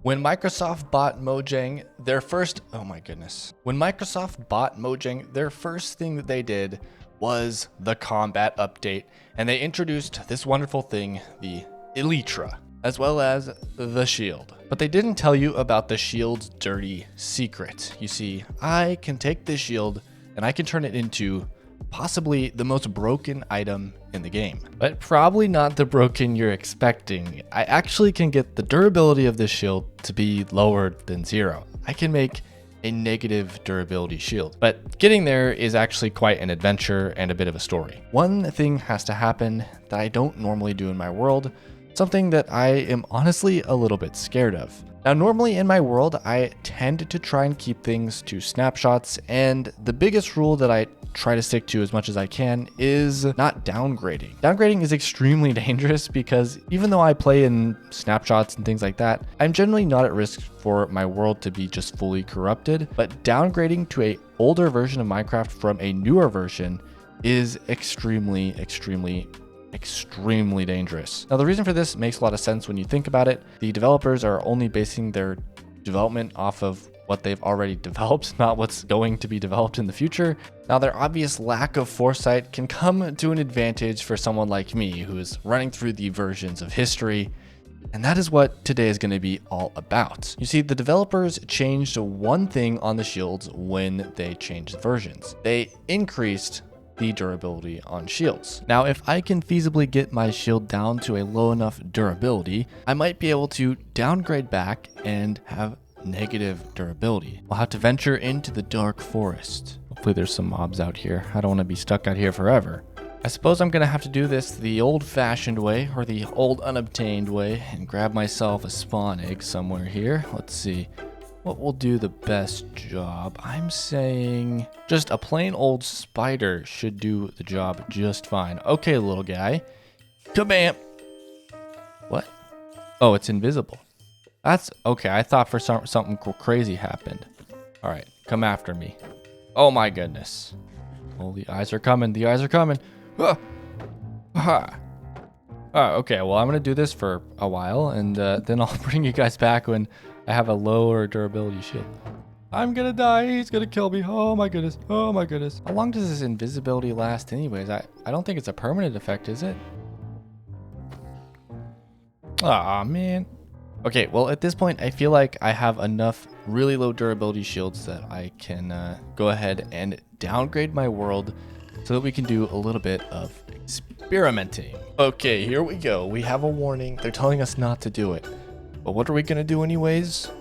When Microsoft bought Mojang, their first, oh my goodness. When Microsoft bought Mojang, their first thing that they did was the combat update. And they introduced this wonderful thing, the Elytra, as well as the shield. But they didn't tell you about the shield's dirty secret. You see, I can take this shield and I can turn it into possibly the most broken item in the game, but probably not the broken you're expecting. I actually can get the durability of this shield to be lower than 0. I can make a negative durability shield, but getting there is actually quite an adventure and a bit of a story. One thing has to happen that I don't normally do in my world, something that I am honestly a little bit scared of. Now, normally in my world, I tend to try and keep things to snapshots, and the biggest rule that I try to stick to as much as I can is not downgrading. Downgrading is extremely dangerous because even though I play in snapshots and things like that, I'm generally not at risk for my world to be just fully corrupted, but downgrading to an older version of Minecraft from a newer version is extremely dangerous. Now, the reason for this makes a lot of sense when you think about it. The developers are only basing their development off of what they've already developed, not what's going to be developed in the future. Now, their obvious lack of foresight can come to an advantage for someone like me who is running through the versions of history. And that is what today is going to be all about. You see, the developers changed one thing on the shields when they changed versions. They increased the durability on shields. Now, if I can feasibly get my shield down to a low enough durability, I might be able to downgrade back and have negative durability. I'll have to venture into the dark forest. Hopefully there's some mobs out here. I don't want to be stuck out here forever. I suppose I'm gonna have to do this the old-fashioned way, or the old unobtained way, and grab myself a spawn egg somewhere here. Let's see what will do the best job. I'm saying just a plain old spider should do the job just fine. Okay, little guy. Kabam! What? Oh, it's invisible. That's okay. I thought for something crazy happened. All right, come after me. Oh my goodness. Oh, the eyes are coming. The eyes are coming. Ah. Ah. Okay, well, I'm going to do this for a while, and then I'll bring you guys back when I have a lower durability shield. I'm going to die. He's going to kill me. Oh my goodness. Oh my goodness. How long does this invisibility last anyways? I don't think it's a permanent effect, is it? Aw, man. Okay, well, at this point, I feel like I have enough really low durability shields that I can go ahead and downgrade my world so that we can do a little bit of experimenting. Okay, here we go. We have a warning. They're telling us not to do it. But what are we going to do anyways?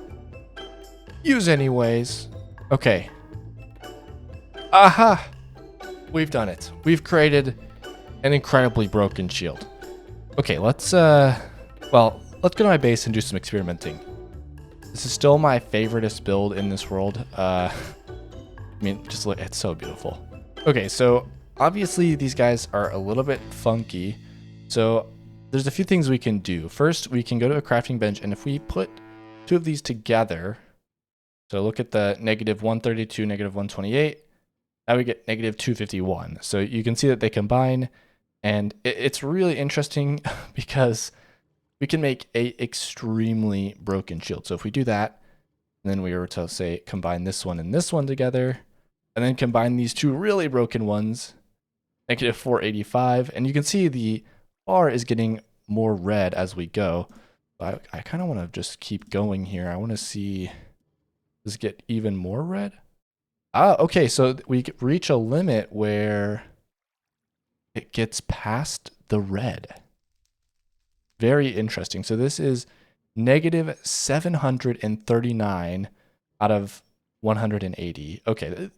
Use anyways. Okay. Aha! We've done it. We've created an incredibly broken shield. Okay, let's go to my base and do some experimenting. This is still my favoriteest build in this world. I mean, just look, it's so beautiful. Okay, so obviously these guys are a little bit funky. So there's a few things we can do. First, we can go to a crafting bench, and if we put two of these together, so look at the negative 132, negative 128, now we get negative 251. So you can see that they combine, and it's really interesting because we can make a extremely broken shield. So if we do that, and then we were to say combine this one and this one together, and then combine these two really broken ones, negative 485, and you can see the bar is getting more red as we go. I kind of want to just keep going here. I want to see, does it get even more red? Ah, okay, so we reach a limit where it gets past the red. Very interesting. So this is negative 739 out of 180. Okay,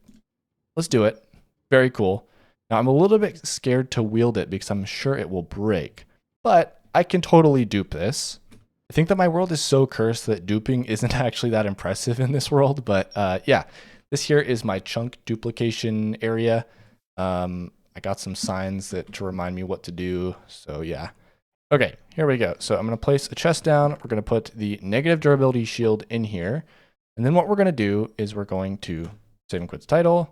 let's do it. Very cool. Now I'm a little bit scared to wield it because I'm sure it will break, but I can totally dupe this. I think that my world is so cursed that duping isn't actually that impressive in this world, but yeah, this here is my chunk duplication area. I got some signs to remind me what to do, so yeah. Okay, here we go. So I'm going to place a chest down. We're going to put the negative durability shield in here. And then what we're going to do is we're going to save and quits title.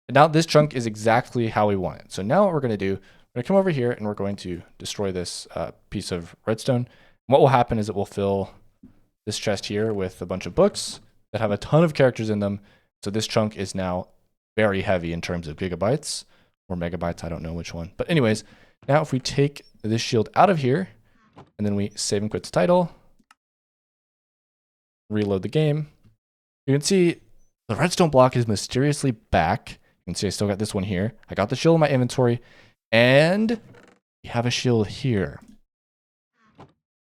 And now this chunk is exactly how we want it. So now what we're going to do, we're going to come over here and we're going to destroy this piece of redstone. What will happen is it will fill this chest here with a bunch of books that have a ton of characters in them. So this chunk is now very heavy in terms of gigabytes or megabytes. I don't know which one. But anyways, now if we take this shield out of here and then we save and quit the title, reload the game, you can see the redstone block is mysteriously back. You can see I still got this one here. I got the shield in my inventory and we have a shield here.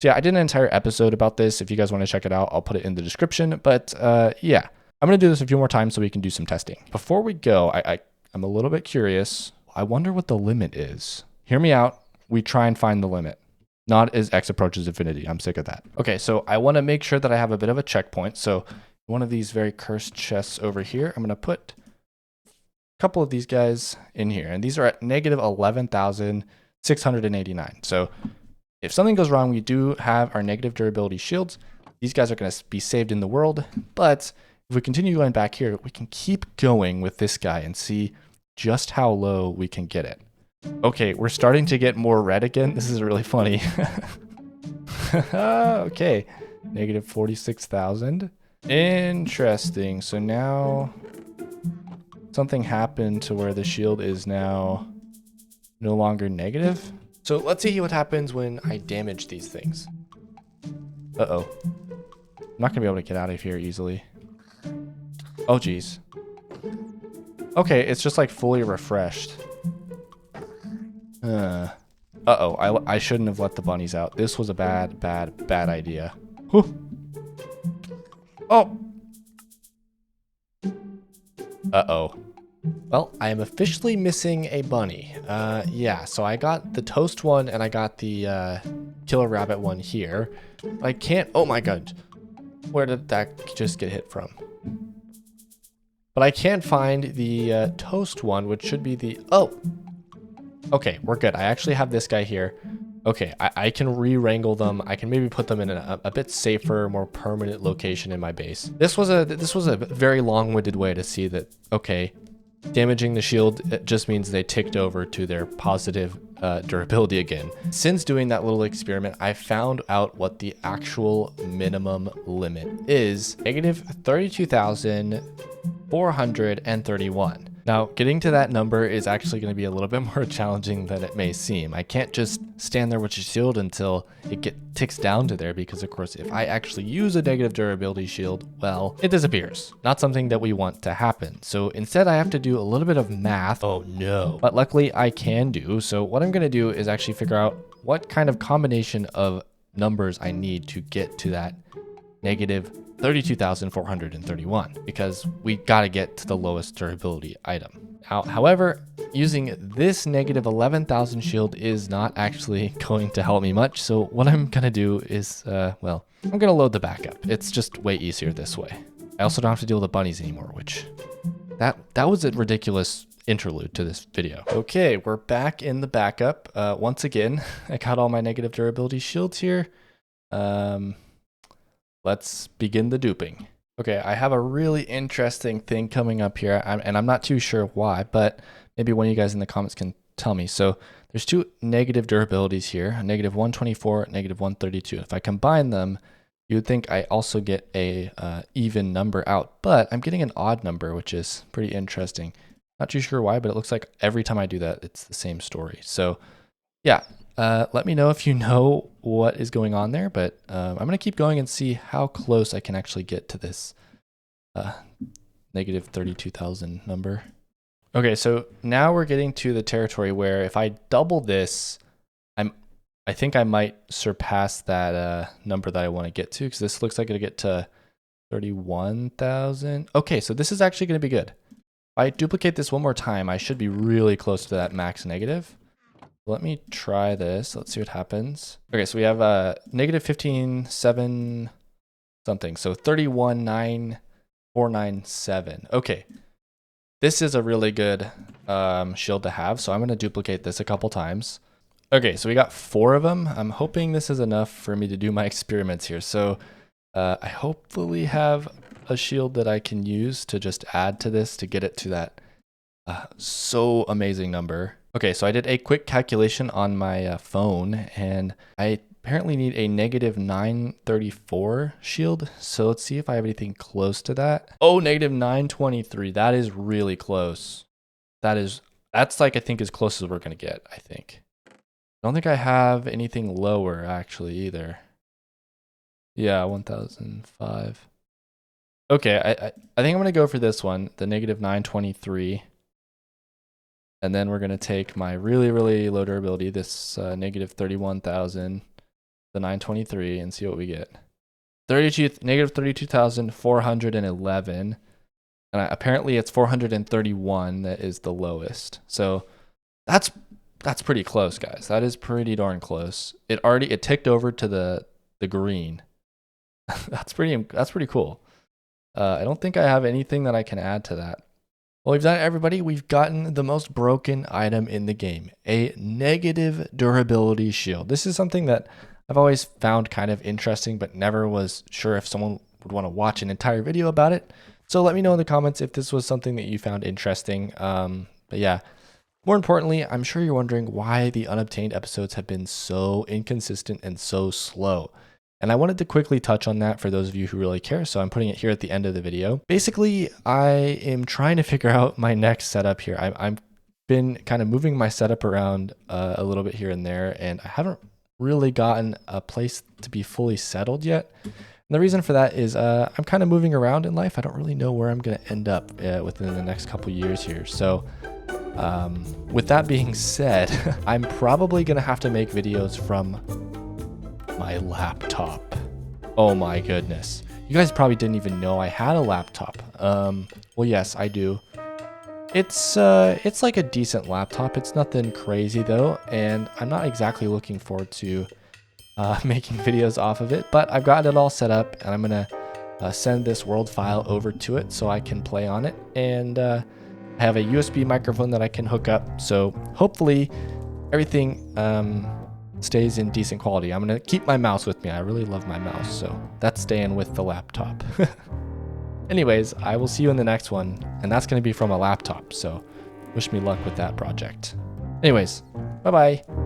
So yeah, I did an entire episode about this. If you guys want to check it out, I'll put it in the description. But yeah, I'm going to do this a few more times so we can do some testing. Before we go, I'm a little bit curious. I wonder what the limit is. Hear me out. We try and find the limit. Not as X approaches infinity. I'm sick of that. Okay, so I want to make sure that I have a bit of a checkpoint. So one of these very cursed chests over here, I'm going to put a couple of these guys in here. And these are at negative 11,689. So if something goes wrong, we do have our negative durability shields. These guys are going to be saved in the world. But if we continue going back here, we can keep going with this guy and see just how low we can get it. Okay, we're starting to get more red again. This is really funny. Okay, negative 46,000. Interesting. So now something happened to where the shield is now no longer negative. So let's see what happens when I damage these things. Uh-oh. I'm not gonna be able to get out of here easily. Oh, geez. Okay, it's just like fully refreshed. Uh-oh, I shouldn't have let the bunnies out. This was a bad idea. Whew. Oh! Uh-oh. Well, I am officially missing a bunny. Yeah, so I got the toast one and I got the killer rabbit one here. I can't, oh my god. Where did that just get hit from? But I can't find the toast one, which should be the, oh. Okay, we're good. I actually have this guy here. Okay, I can re-wrangle them. I can maybe put them in a bit safer, more permanent location in my base. This was a very long-winded way to see that, okay, damaging the shield, it just means they ticked over to their positive durability again. Since doing that little experiment, I found out what the actual minimum limit is. Negative 32,431. Now, getting to that number is actually going to be a little bit more challenging than it may seem. I can't just stand there with a shield until it ticks down to there because, of course, if I actually use a negative durability shield, well, it disappears. Not something that we want to happen. So instead, I have to do a little bit of math. Oh, no. But luckily, I can do. So what I'm going to do is actually figure out what kind of combination of numbers I need to get to that negative 32,431 because we got to get to the lowest durability item. Now, however, using this negative 11,000 shield is not actually going to help me much. So what I'm going to do is, well, I'm going to load the backup. It's just way easier this way. I also don't have to deal with the bunnies anymore, which that was a ridiculous interlude to this video. Okay, we're back in the backup. Once again, I got all my negative durability shields here. Let's begin the duping. Okay, I have a really interesting thing coming up here, and I'm not too sure why, but maybe one of you guys in the comments can tell me. So there's two negative durabilities here, a negative 124, negative 132. If I combine them, you would think I also get a even number out, but I'm getting an odd number, which is pretty interesting. Not too sure why, but it looks like every time I do that, it's the same story. So yeah, let me know if you know what is going on there, but I'm going to keep going and see how close I can actually get to this negative 32,000 number. Okay, so now we're getting to the territory where if I double this, I think I might surpass that number that I want to get to, because this looks like it'll get to 31,000. Okay, so this is actually going to be good. If I duplicate this one more time, I should be really close to that max negative. Let me try this. Let's see what happens. Okay, so we have negative 15,7 something. So 31,947. Okay, this is a really good shield to have. So I'm going to duplicate this a couple times. Okay, so we got 4 of them. I'm hoping this is enough for me to do my experiments here. So I hopefully have a shield that I can use to just add to this to get it to that so amazing number. Okay, so I did a quick calculation on my phone, and I apparently need a negative 934 shield. So let's see if I have anything close to that. Oh, negative 923. That is really close. That's like, I think as close as we're going to get, I think. I don't think I have anything lower actually either. Yeah, 1005. Okay, I think I'm going to go for this one, the negative 923. And then we're going to take my really, really low durability, this negative 31,000, the 923, and see what we get. Negative 32,411. And apparently it's 431 that is the lowest. So that's pretty close, guys. That is pretty darn close. It ticked over to the green. That's pretty cool. I don't think I have anything that I can add to that. Well, we've done it, everybody. We've gotten the most broken item in the game, a negative durability shield. This is something that I've always found kind of interesting, but never was sure if someone would want to watch an entire video about it. So let me know in the comments if this was something that you found interesting. But yeah, more importantly, I'm sure you're wondering why the unobtained episodes have been so inconsistent and so slow. And I wanted to quickly touch on that for those of you who really care, so I'm putting it here at the end of the video. Basically, I am trying to figure out my next setup here. I've been kind of moving my setup around a little bit here and there, and I haven't really gotten a place to be fully settled yet. And the reason for that is I'm kind of moving around in life. I don't really know where I'm going to end up within the next couple years here. So with that being said, I'm probably going to have to make videos from my laptop. Oh my goodness. You guys probably didn't even know I had a laptop. Well, yes, I do. It's like a decent laptop. It's nothing crazy though, and I'm not exactly looking forward to making videos off of it, but I've got it all set up, and I'm gonna send this world file over to it so I can play on it, and I have a USB microphone that I can hook up, so hopefully everything stays in decent quality. I'm gonna keep my mouse with me. I really love my mouse, so that's staying with the laptop. Anyways, I will see you in the next one, and that's gonna be from a laptop, so wish me luck with that project. Anyways, bye-bye.